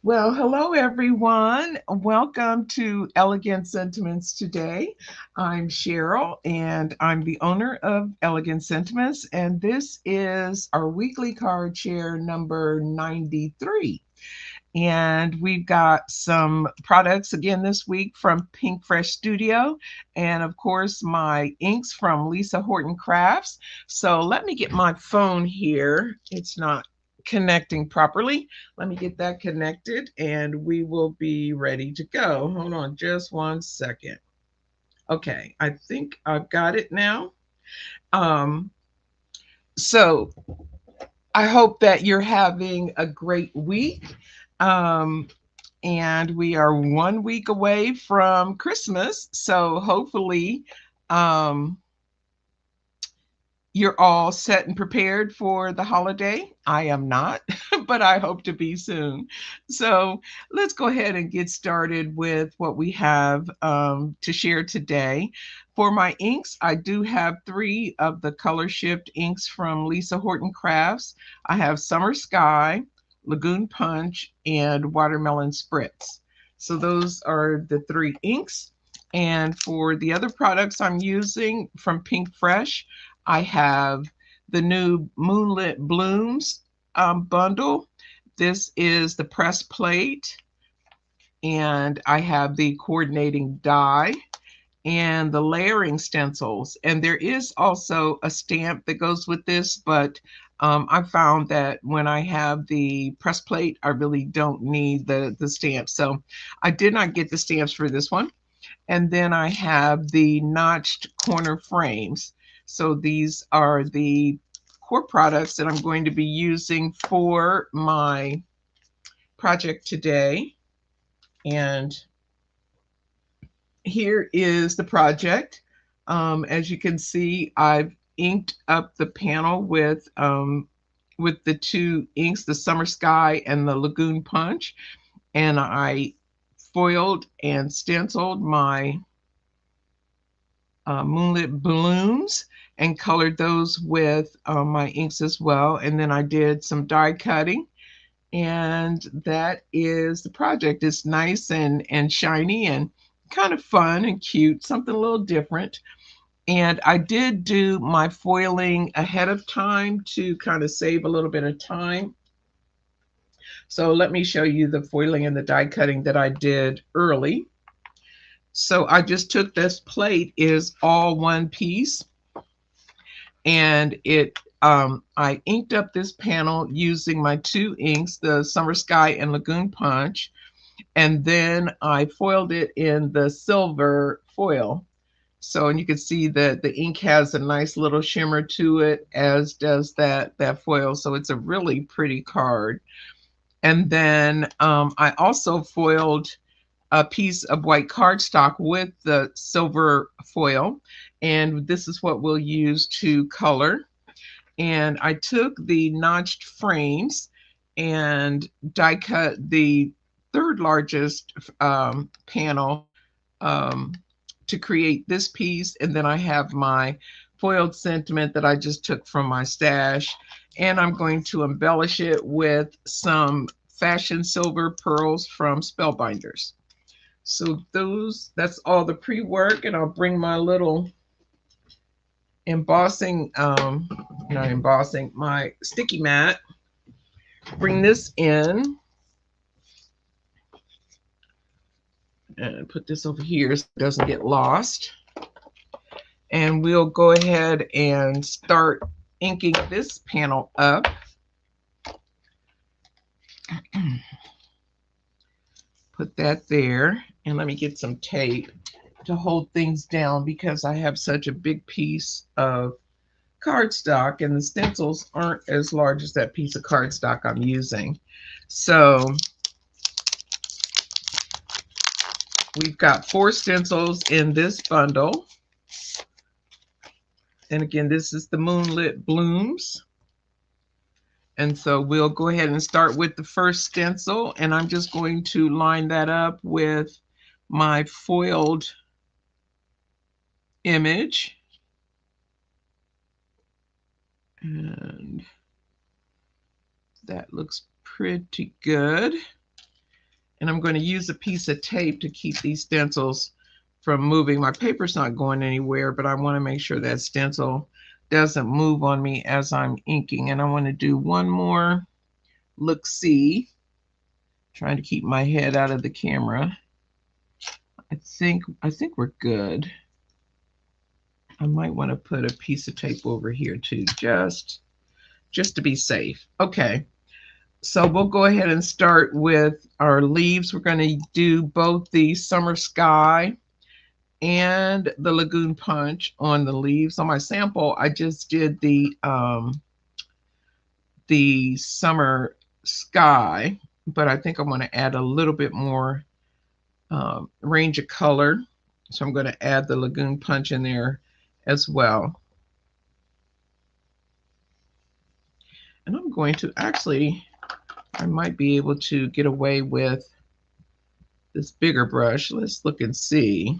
Well, hello everyone. Welcome to Elegant Sentiments today. I'm Sheryl and I'm the owner of Elegant Sentiments, and this is our weekly card share number 93. And we've got some products again this week from Pinkfresh Studio, and of course, my inks from Lisa Horton Crafts. So let me get my phone here. It's not connecting properly. Let me get that connected, and we will be ready to go. Hold on just one second. Okay, I think I've got it now. Um, so I hope that you're having a great week. Um, and we are 1 week away from Christmas. So hopefully, um, you're all set and prepared for the holiday. I am not, but I hope to be soon. So let's go ahead and get started with what we have to share today. For my inks, I do have three of the color shift inks from Lisa Horton Crafts. I have Summer Sky, Lagoon Punch, and Watermelon Spritz. So those are the three inks. And for the other products I'm using from Pink Fresh, I have the new Moonlit Blooms bundle. This is the press plate, and I have the coordinating die and the layering stencils. And there is also a stamp that goes with this, but I found that when I have the press plate, I really don't need the stamp. So I did not get the stamps for this one. And then I have the notched corner frames. So these are the core products that I'm going to be using for my project today. And here is the project. As you can see, I've inked up the panel with the two inks, the Summer Sky and the Lagoon Punch. And I foiled and stenciled my Moonlit Blooms and colored those with my inks as well. And then I did some die cutting, and that is the project. It's nice and shiny and kind of fun and cute, something a little different. And I did do my foiling ahead of time to kind of save a little bit of time. So let me show you the foiling and the die cutting that I did early. So I just took this plate, is all one piece, and I inked up this panel using my two inks, the Summer Sky and Lagoon Punch, and then I foiled it in the silver foil. So, and you can see that the ink has a nice little shimmer to it, as does that foil. So it's a really pretty card. And then I also foiled a piece of white cardstock with the silver foil, and this is what we'll use to color. And I took the notched frames and die cut the third largest panel um, to create this piece. And then I have my foiled sentiment that I just took from my stash. And I'm going to embellish it with some fashion silver pearls from Spellbinders. So that's all the pre-work, and I'll bring my little embossing, not embossing, my sticky mat, bring this in and put this over here so it doesn't get lost. And we'll go ahead and start inking this panel up. Put that there, and let me get some tape to hold things down because I have such a big piece of cardstock, and the stencils aren't as large as that piece of cardstock I'm using. So we've got 4 stencils in this bundle. And again, this is the Moonlit Blooms. And so we'll go ahead and start with the first stencil, and I'm just going to line that up with my foiled image. And that looks pretty good. And I'm going to use a piece of tape to keep these stencils from moving. My paper's not going anywhere, but I want to make sure that stencil doesn't move on me as I'm inking. And I want to do one more look-see, trying to keep my head out of the camera. I think we're good. I might want to put a piece of tape over here too, just to be safe. Okay. So we'll go ahead and start with our leaves. We're going to do both the summer sky and the lagoon punch on the leaves. On my sample, I just did the summer sky, but I think I want to add a little bit more range of color. So I'm going to add the lagoon punch in there as well. And I'm going to actually, I might be able to get away with this bigger brush. Let's look and see.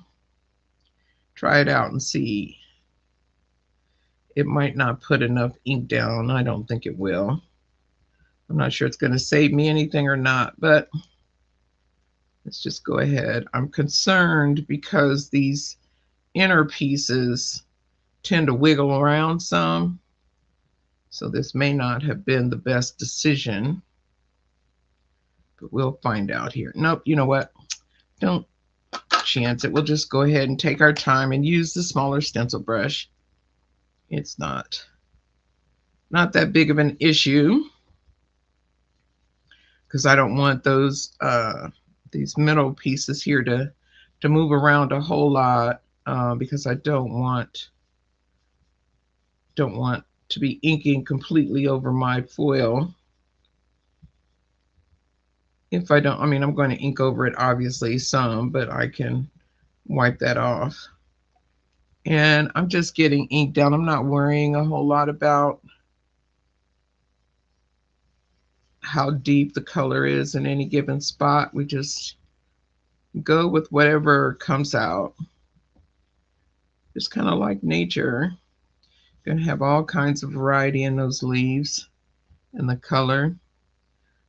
Try it out and see. It might not put enough ink down. I don't think it will. I'm not sure it's going to save me anything or not, but let's just go ahead. I'm concerned because these inner pieces tend to wiggle around some. So this may not have been the best decision, but we'll find out here. Nope, you know what? Don't chance it. We'll just go ahead and take our time and use the smaller stencil brush. It's not that big of an issue because I don't want those these middle pieces here to move around a whole lot because I don't want to be inking completely over my foil. If I don't, I mean, I'm going to ink over it obviously some, but I can wipe that off. And I'm just getting ink down. I'm not worrying a whole lot about how deep the color is in any given spot. We just go with whatever comes out. Just kind of like nature. Gonna have all kinds of variety in those leaves and the color.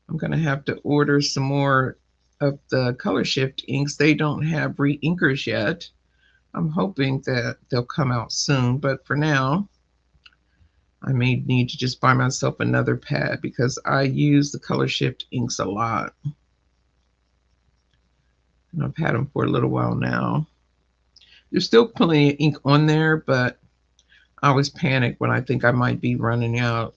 I'm gonna have to order some more of the color shift inks. They don't have re-inkers yet. I'm hoping that they'll come out soon, but for now, I may need to just buy myself another pad because I use the color shift inks a lot. And I've had them for a little while now. There's still plenty of ink on there, but I always panic when I think I might be running out.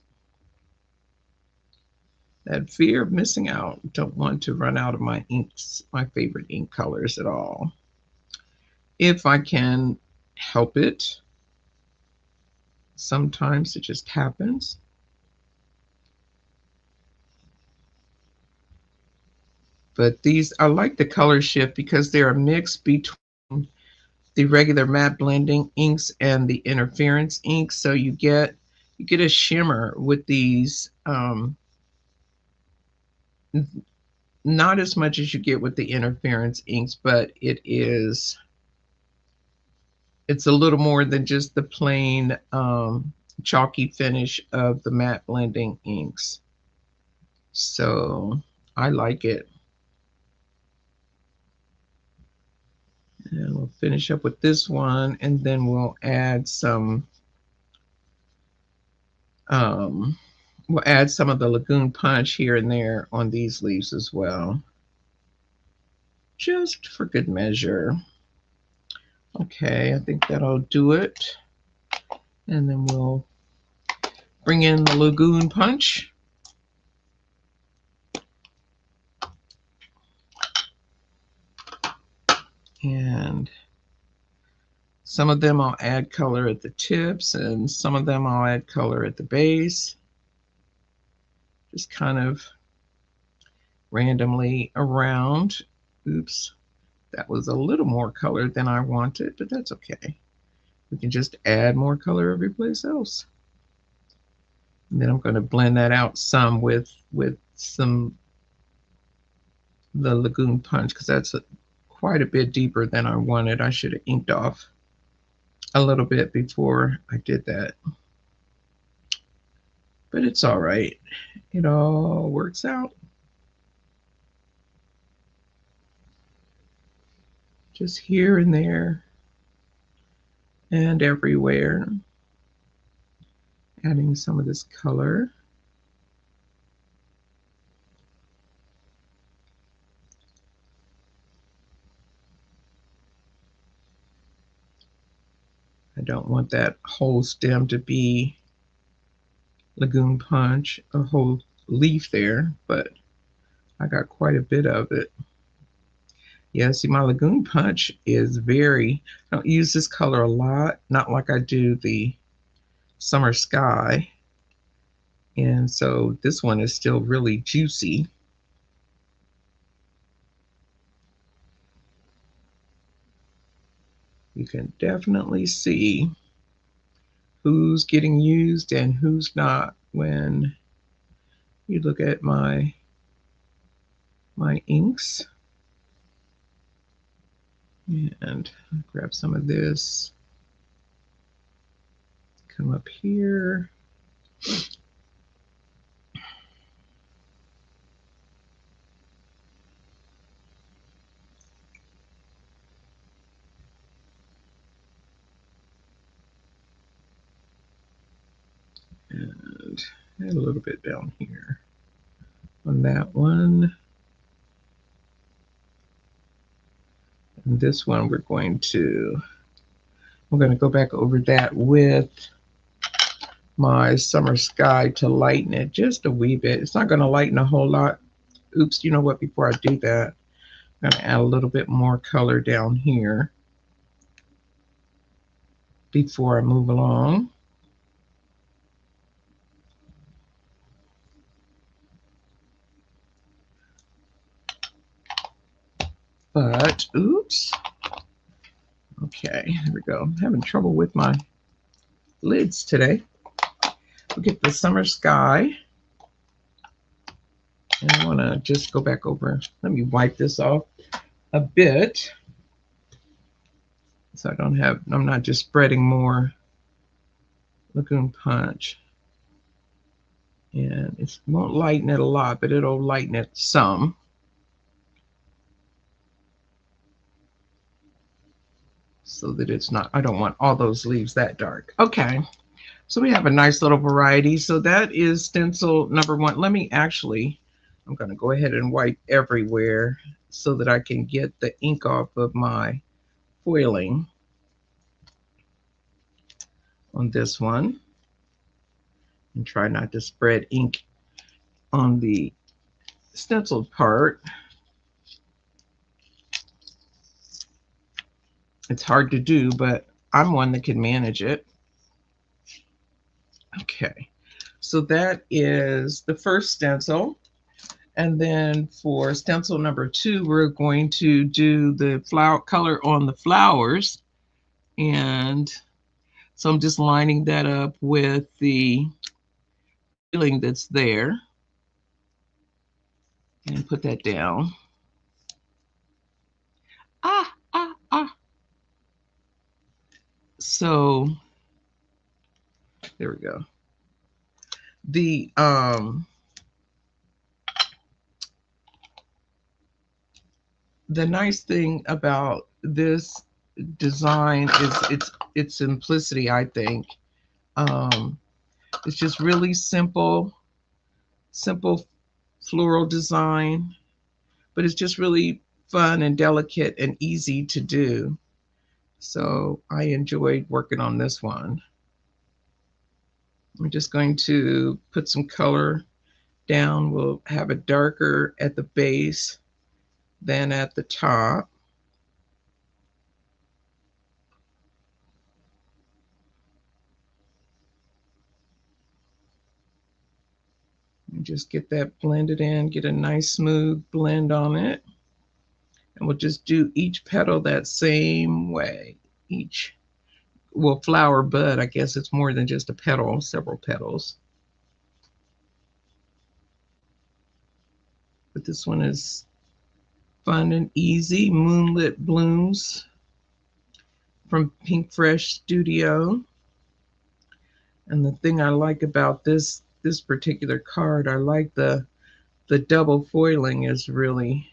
That fear of missing out. Don't want to run out of my inks, my favorite ink colors at all. If I can help it. Sometimes it just happens. But these, I like the color shift because they're a mix between the regular matte blending inks and the interference inks. So you get a shimmer with these, not as much as you get with the interference inks, but it's a little more than just the plain chalky finish of the matte blending inks. So I like it. And we'll finish up with this one, and then we'll add some of the lagoon punch here and there on these leaves as well, just for good measure. Okay, I think that'll do it. And then we'll bring in the lagoon punch. And some of them I'll add color at the tips, and some of them I'll add color at the base. Just kind of randomly around. Oops, that was a little more color than I wanted, but that's okay. We can just add more color every place else. And then I'm going to blend that out some with some the lagoon punch because that's quite a bit deeper than I wanted. I should have inked off a little bit before I did that. But it's all right. It all works out. just here and there and everywhere, adding some of this color. I don't want that whole stem to be Lagoon Punch, a whole leaf there, but I got quite a bit of it. Yeah, see, my Lagoon Punch is very, I don't use this color a lot, not like I do the Summer Sky. And so this one is still really juicy. You can definitely see who's getting used and who's not when you look at my inks. And grab some of this, come up here. And add a little bit down here on that one. And this one we're going to go back over that with my Summer Sky to lighten it just a wee bit. It's not going to lighten a whole lot. Oops, you know what, before I do that, I'm going to add a little bit more color down here before I move along. But, oops. Okay, here we go. I'm having trouble with my lids today. We'll get the Summer Sky. And I want to just go back over. Let me wipe this off a bit, so I'm not just spreading more Lagoon Punch. And it won't lighten it a lot, but it'll lighten it some. So that it's not, I don't want all those leaves that dark. Okay, so we have a nice little variety. So that is stencil number one. Let me actually, I'm going to go ahead and wipe everywhere so that I can get the ink off of my foiling on this one. And try not to spread ink on the stenciled part. It's hard to do, but I'm one that can manage it. Okay, so that is the first stencil. And then for stencil number two, we're going to do the flower color on the flowers. And so I'm just lining that up with the feeling that's there. And put that down. So there we go. The nice thing about this design is its simplicity, I think. It's just really simple floral design, but it's just really fun and delicate and easy to do. So I enjoyed working on this one. I'm just going to put some color down. We'll have it darker at the base than at the top. And just get that blended in, get a nice smooth blend on it. And we'll just do each petal that same way. Well, flower bud, I guess it's more than just a petal, several petals. But this one is fun and easy. Moonlit Blooms from Pinkfresh Studio. And the thing I like about this particular card, I like the double foiling is really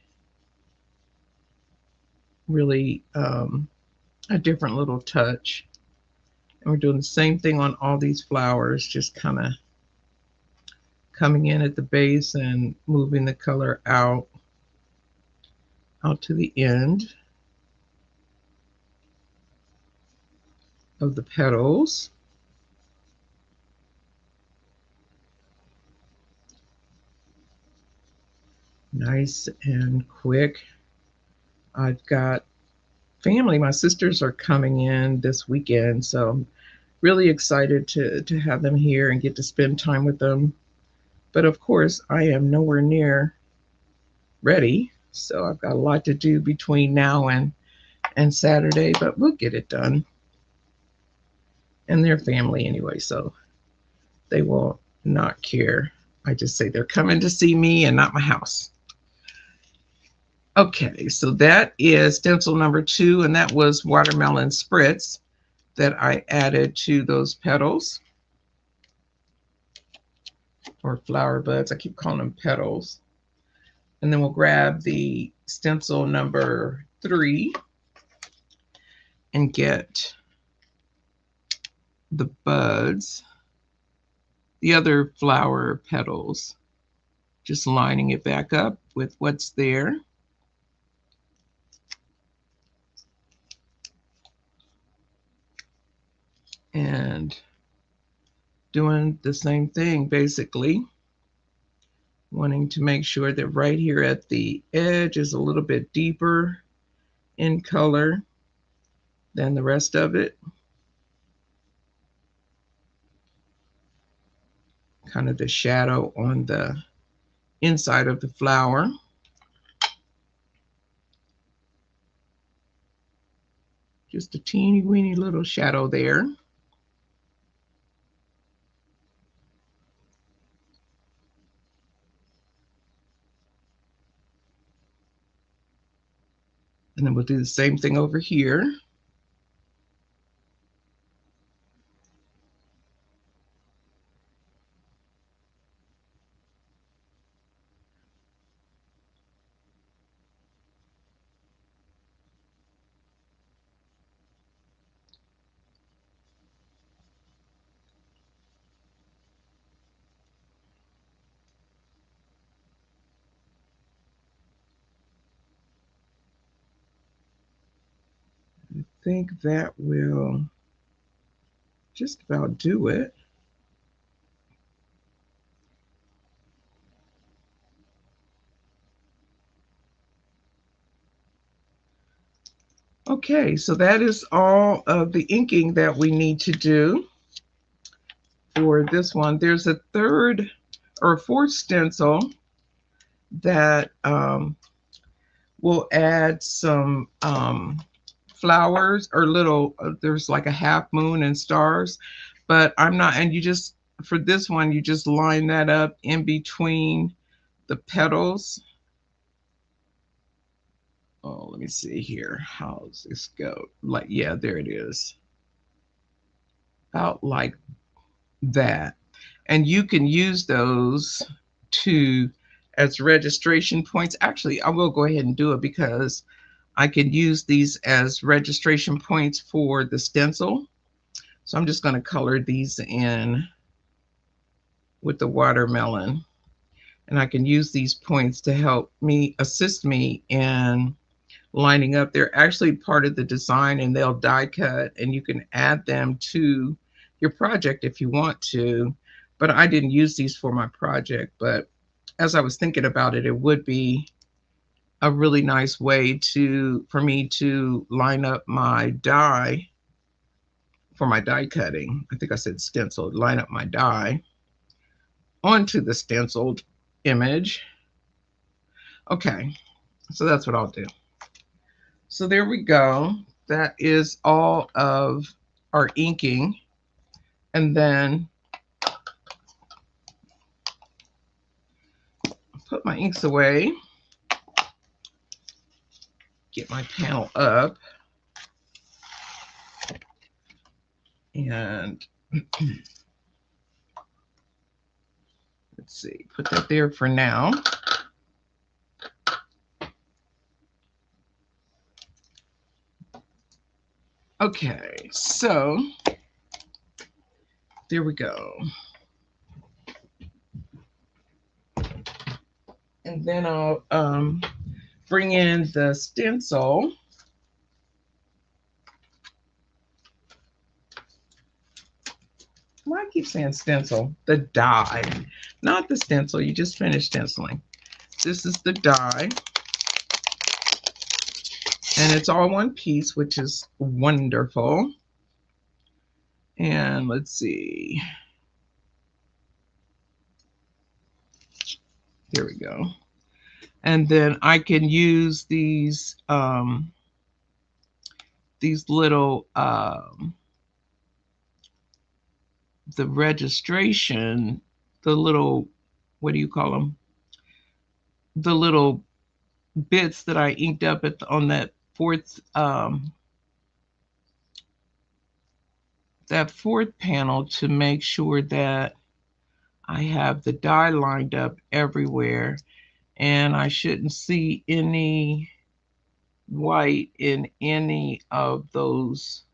really a different little touch. And we're doing the same thing on all these flowers, just kind of coming in at the base and moving the color out to the end of the petals. Nice and quick. I've got family. My sisters are coming in this weekend, so I'm really excited to have them here and get to spend time with them. But of course, I am nowhere near ready, so I've got a lot to do between now and Saturday, but we'll get it done. And they're family anyway, so they will not care. I just say they're coming to see me and not my house. Okay, so that is stencil number 2, and that was watermelon spritz that I added to those petals or flower buds. I keep calling them petals. And then we'll grab the stencil number 3 and get the buds, the other flower petals, just lining it back up with what's there. And doing the same thing, basically wanting to make sure that right here at the edge is a little bit deeper in color than the rest of it. Kind of the shadow on the inside of the flower. Just a teeny weeny little shadow there. And then we'll do the same thing over here. I think that will just about do it. Okay, so that is all of the inking that we need to do for this one. There's a third or fourth stencil that will add some flowers or little, there's like a half moon and stars, but I'm not, and you just, for this one, you just line that up in between the petals. Oh, let me see here. How's this go? Like, yeah, there it is. About like that. And you can use those to as registration points. Actually, I will go ahead and do it because I can use these as registration points for the stencil. So I'm just going to color these in with the watermelon. And I can use these points to help me, assist me in lining up. They're actually part of the design and they'll die cut and you can add them to your project if you want to. But I didn't use these for my project. But as I was thinking about it, it would be a really nice way for me to line up my die for my die cutting. I think I said stencil, line up my die onto the stenciled image. Okay, so that's what I'll do. So there we go. That is all of our inking. And then put my inks away. Get my panel up. And let's see, put that there for now. Okay, so there we go. And then I'll bring in the stencil. Why I keep saying stencil? The die, not the stencil. You just finished stenciling. This is the die. And it's all one piece, which is wonderful. And let's see. Here we go. And then I can use these little the registration, the little, what do you call them? The little bits that I inked up at on that fourth panel to make sure that I have the die lined up everywhere, and I shouldn't see any white in any of those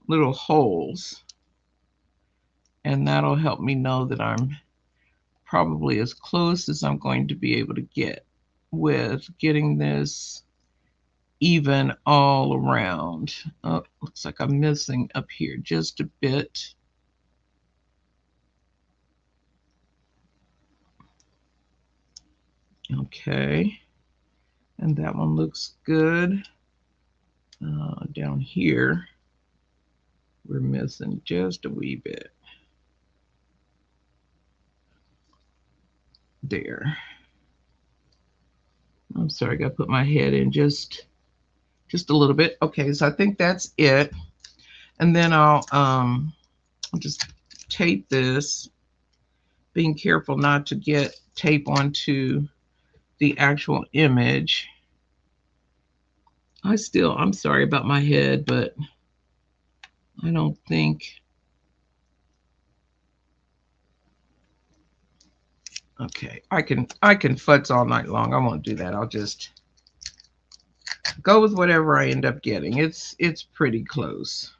little holes. And that'll help me know that I'm probably as close as I'm going to be able to get with getting this even all around. Oh, looks like I'm missing up here just a bit. Okay, and that one looks good. Down here, we're missing just a wee bit. There. I'm sorry, I got to put my head in just a little bit. Okay, so I think that's it. And then I'll just tape this, being careful not to get tape onto the actual image. I'm sorry about my head, but I don't think. Okay, I can futz all night long. I won't do that. I'll just go with whatever I end up getting. It's pretty close.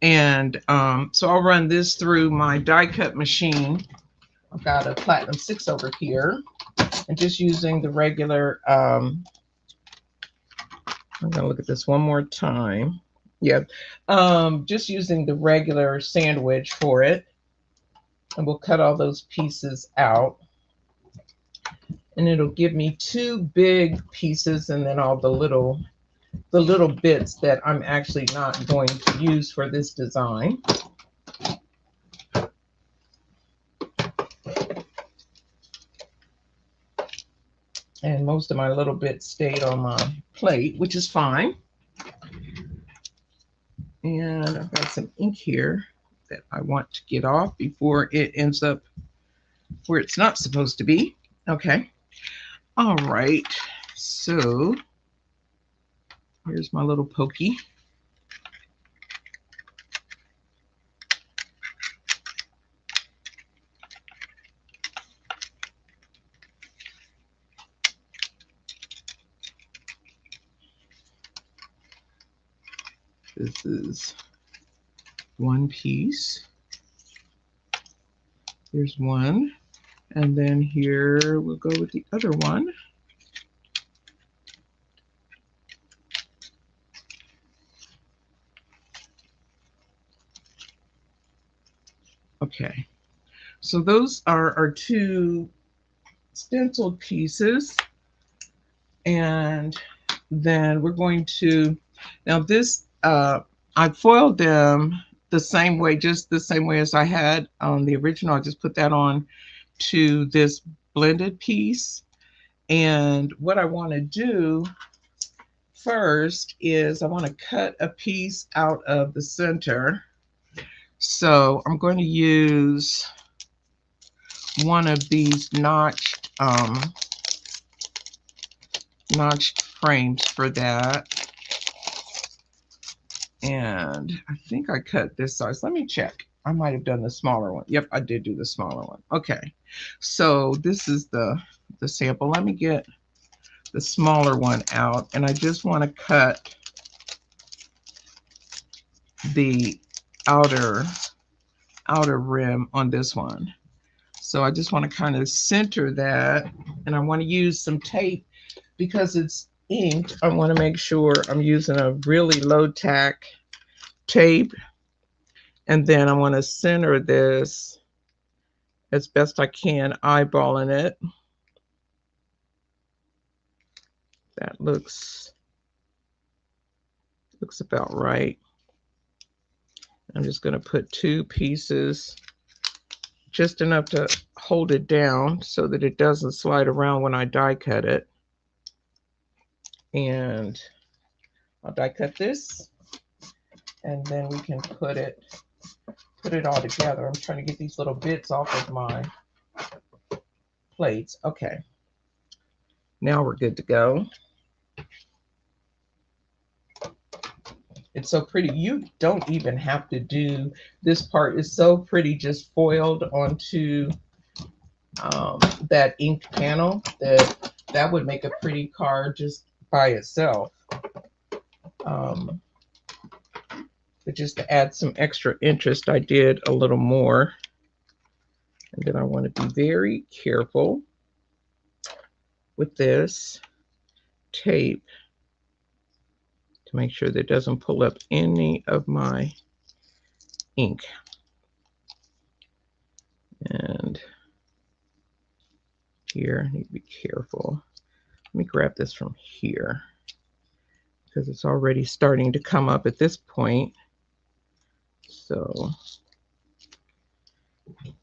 And so I'll run this through my die cut machine. I've got a Platinum 6 over here, and just using the regular, I'm going to look at this one more time. Yeah, just using the regular sandwich for it. And we'll cut all those pieces out. And it'll give me 2 big pieces and then all the little bits that I'm actually not going to use for this design. And most of my little bits stayed on my plate, which is fine. And I've got some ink here that I want to get off before it ends up where it's not supposed to be. Okay. All right. So here's my little pokey. This is one piece. There's one. And then here we'll go with the other one. Okay. So those are our 2 stenciled pieces. And then we're going to, now this, I foiled them the same way, just the same way as I had on the original. I just put that on to this blended piece. And what I want to do first is I want to cut a piece out of the center. So I'm going to use one of these notched frames for that. And I think I cut this size. Let me check. I might have done the smaller one. Yep, I did do the smaller one. Okay. So this is the sample. Let me get the smaller one out. And I just want to cut the outer rim on this one. So I just want to kind of center that, and I want to use some tape because it's inked. I want to make sure I'm using a really low tack tape, and then I want to center this as best I can, eyeballing it. That looks about right. I'm just going to put 2 pieces, just enough to hold it down so that it doesn't slide around when I die cut it. And I'll die cut this, and then we can put it all together. I'm trying to get these little bits off of my plates. Okay, now we're good to go. It's so pretty. You don't even have to do this part. Is so pretty, just foiled onto that inked panel. That would make a pretty card just by itself. But just to add some extra interest, I did a little more. And then I want to be very careful with this tape to make sure that it doesn't pull up any of my ink. And here, I need to be careful. Let me grab this from here because it's already starting to come up at this point. So,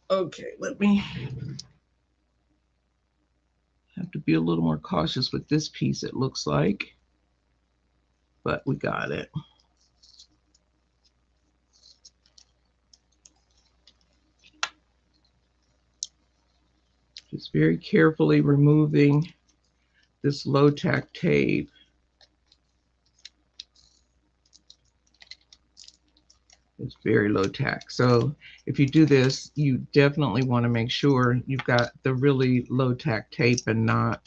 okay, let me have to be a little more cautious with this piece, it looks like, but we got it. Just very carefully removing this low tack tape. It's very low tack. So if you do this, you definitely want to make sure you've got the really low tack tape and not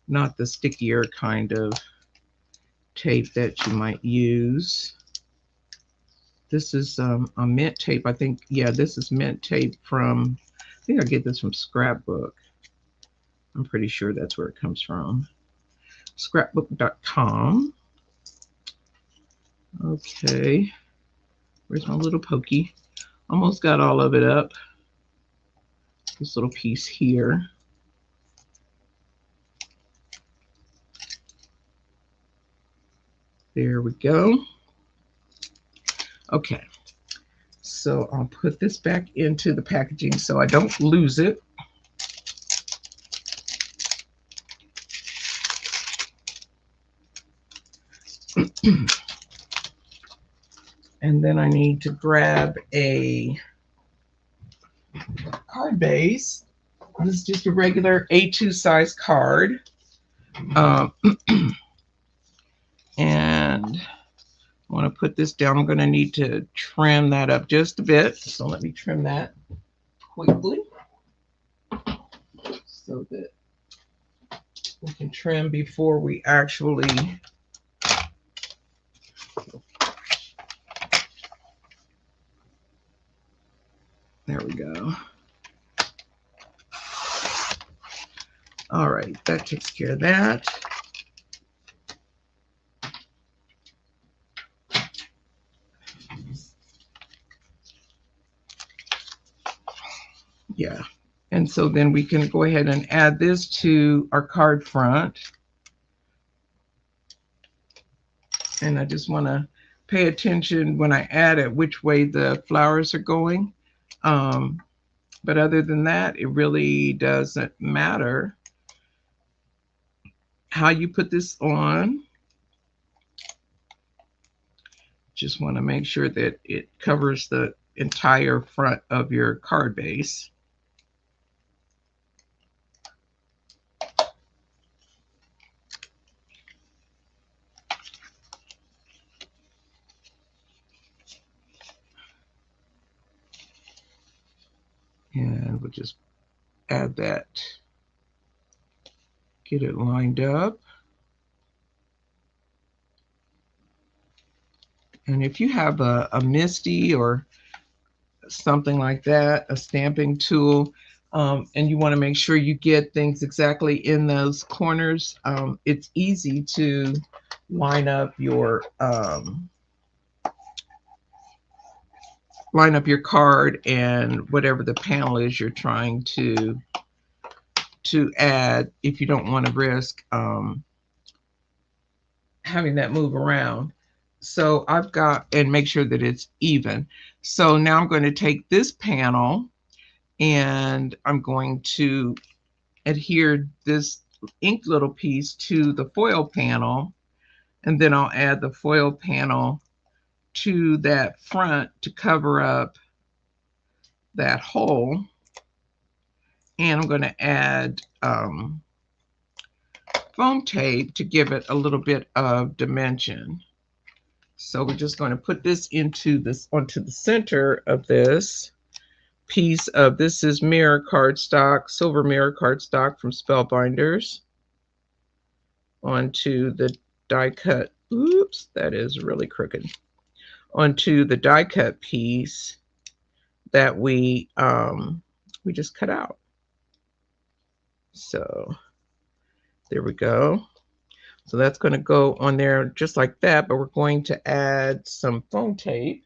the stickier kind of tape that you might use. This is a mint tape. I think, yeah, this is mint tape from, I think I get this from Scrapbook. I'm pretty sure that's where it comes from. Scrapbook.com. Okay. Where's my little pokey? Almost got all of it up. This little piece here. There we go. Okay. So I'll put this back into the packaging so I don't lose it. And then I need to grab a card base. This is just a regular A2 size card. And I want to put this down. I'm going to need to trim that up just a bit. So let me trim that quickly so that we can trim before we actually there we go. All right, that takes care of that. Yeah, and so then we can go ahead and add this to our card front. And I just want to pay attention when I add it, which way the flowers are going. But other than that, it really doesn't matter how you put this on. Just want to make sure that it covers the entire front of your card base. And we'll just add that, get it lined up. And if you have a Misty or something like that, a stamping tool, and you want to make sure you get things exactly in those corners, it's easy to line up your card and whatever the panel is you're trying to add, if you don't want to risk having that move around. So I've got, and make sure that it's even. So now I'm going to take this panel and I'm going to adhere this ink little piece to the foil panel, and then I'll add the foil panel to that front to cover up that hole. And I'm going to add foam tape to give it a little bit of dimension. So we're just going to put this onto the center of this piece of, this is mirror cardstock, silver mirror cardstock from Spellbinders, onto the die cut. Oops, that is really crooked. Onto the die cut piece that we just cut out. So there we go. So that's going to go on there just like that, but we're going to add some foam tape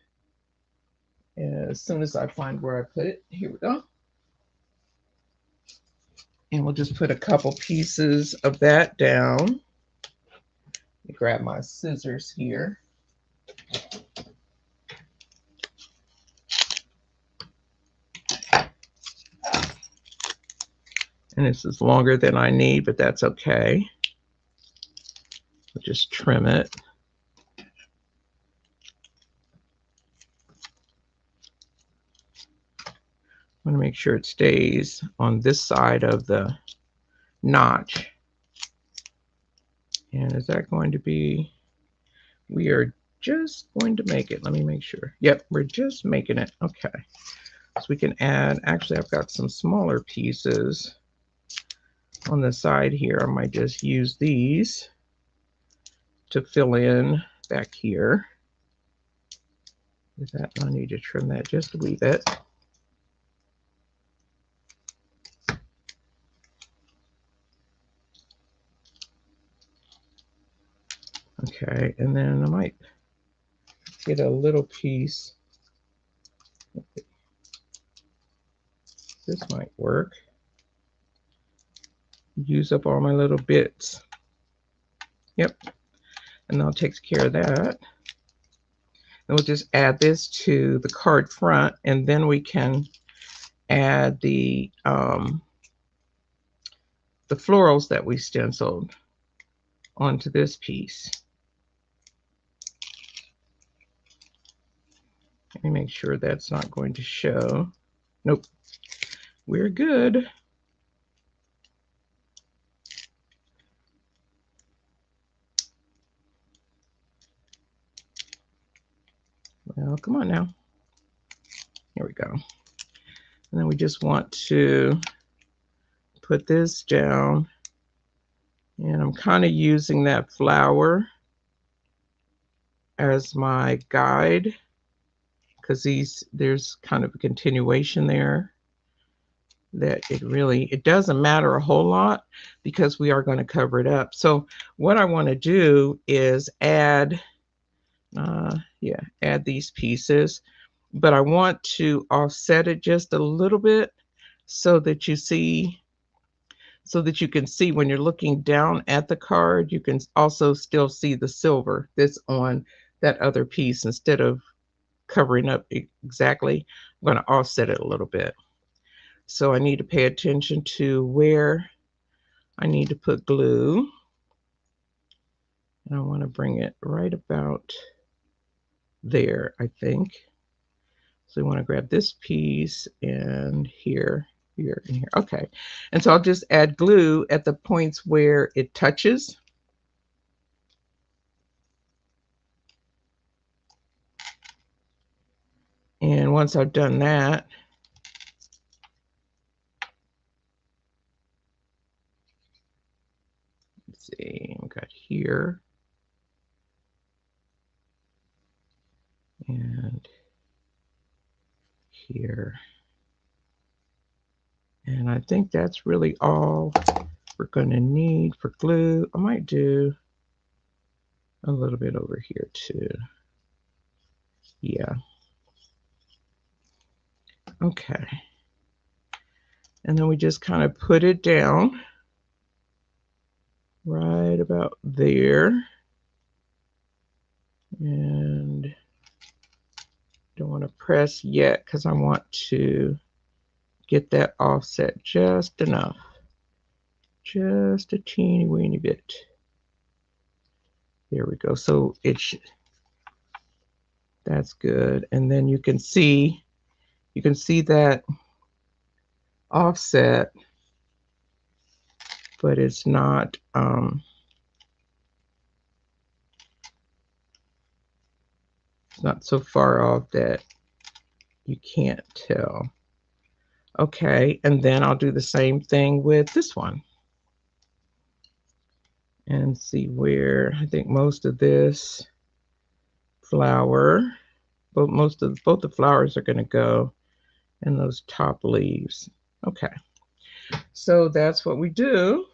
as soon as I find where I put it. Here we go. And we'll just put a couple pieces of that down. Let me grab my scissors here. And this is longer than I need, but that's okay. We'll just trim it. I want to make sure it stays on this side of the notch. And is that going to be, we are just going to make it. Let me make sure. Yep, we're just making it. Okay. So we can add, actually I've got some smaller pieces on the side here. I might just use these to fill in back here. Is that, I need to trim that just a wee bit. Okay, and then I might get a little piece. This might work. Use up all my little bits. Yep, and that takes care of that. And we'll just add this to the card front, and then we can add the florals that we stenciled onto this piece. Let me make sure that's not going to show. Nope, we're good. Well, come on now. Here we go. And then we just want to put this down. And I'm kind of using that flower as my guide, because there's kind of a continuation there that it doesn't matter a whole lot because we are going to cover it up. So what I want to do is add these pieces, but I want to offset it just a little bit so that you can see when you're looking down at the card, you can also still see the silver that's on that other piece. Instead of covering up exactly, I'm going to offset it a little bit. So I need to pay attention to where I need to put glue. And I want to bring it right about there, I think. So we want to grab this piece and here, here, and here. Okay. And so I'll just add glue at the points where it touches. And once I've done that, let's see, I've got here. and here. And I think that's really all we're going to need for glue. I might do a little bit over here too. Yeah. Okay. And then we just kind of put it down right about there. And don't want to press yet because I want to get that offset just enough. Just a teeny weeny bit. There we go. So it should, that's good. And then you can see that offset, but it's not so far off that you can't tell. Okay, and then I'll do the same thing with this one. And see where I think most of this flower, but both the flowers are going to go in those top leaves. Okay, so that's what we do.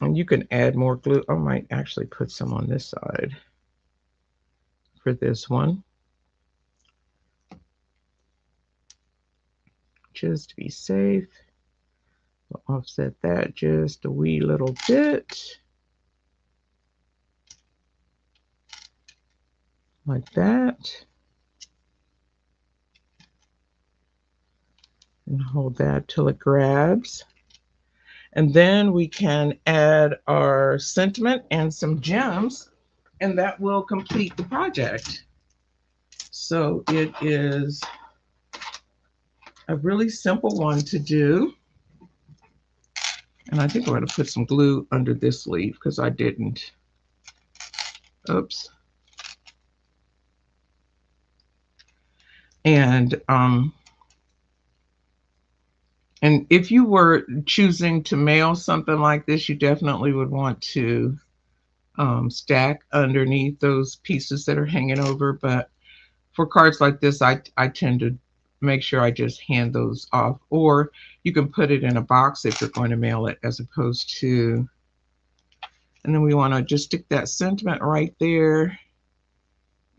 And you can add more glue. I might actually put some on this side for this one, just to be safe. We'll offset that just a wee little bit, like that. And hold that till it grabs. And then we can add our sentiment and some gems, and that will complete the project. So it is a really simple one to do. And I think I'm going to put some glue under this leaf because I didn't. Oops. And if you were choosing to mail something like this, you definitely would want to stack underneath those pieces that are hanging over. But for cards like this, I tend to make sure I just hand those off. Or you can put it in a box if you're going to mail it, as opposed to. And then we want to just stick that sentiment right there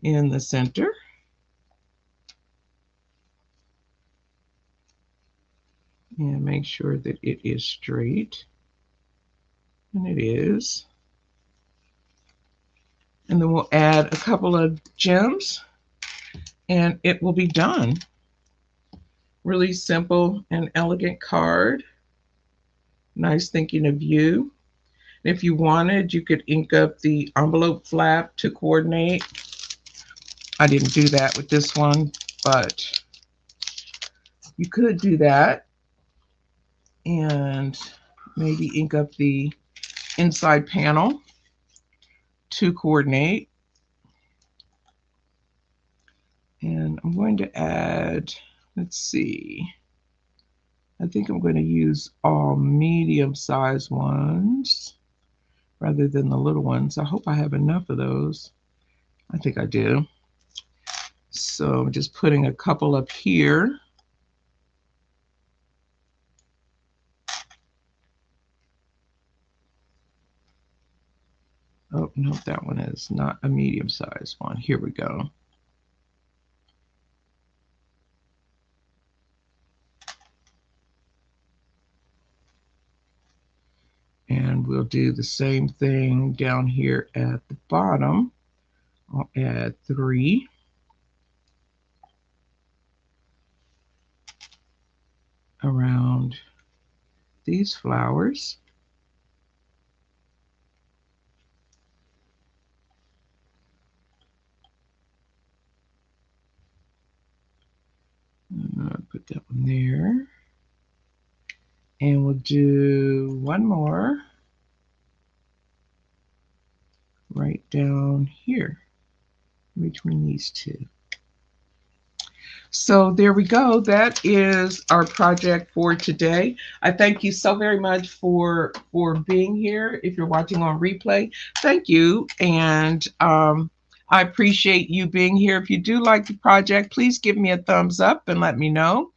in the center. And make sure that it is straight. And it is. And then we'll add a couple of gems and it will be done. Really simple and elegant card. Nice thinking of you. If you wanted, you could ink up the envelope flap to coordinate. I didn't do that with this one, but you could do that. And maybe ink up the inside panel to coordinate. And I'm going to add, let's see, I think I'm going to use all medium-sized ones rather than the little ones. I hope I have enough of those. I think I do. So I'm just putting a couple up here. Oh, no, that one is not a medium-sized one. Here we go. And we'll do the same thing down here at the bottom. I'll add 3. Around these flowers. I'll put that one there. And we'll do one more right down here between these two. So there we go. That is our project for today. I thank you so very much for being here. If you're watching on replay, thank you, and I appreciate you being here. If you do like the project, please give me a thumbs up and let me know.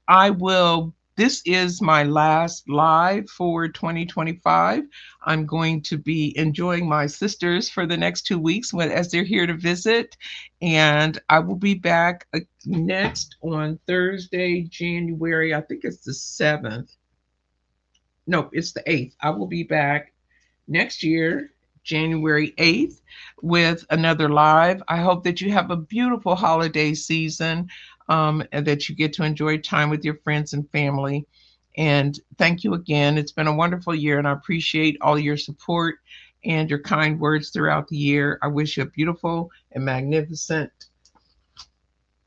I will. This is my last live for 2025. I'm going to be enjoying my sisters for the next 2 weeks as they're here to visit. And I will be back next on Thursday, January, I think it's the 7th. No, it's the 8th. I will be back next year, January 8th, with another live. I hope that you have a beautiful holiday season, and that you get to enjoy time with your friends and family. And thank you again. It's been a wonderful year, and I appreciate all your support and your kind words throughout the year. I wish you a beautiful and magnificent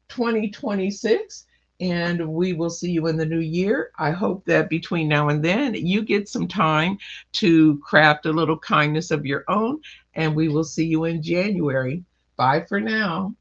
2026, and we will see you in the new year. I hope that between now and then you get some time to craft a little kindness of your own, and we will see you in January. Bye for now.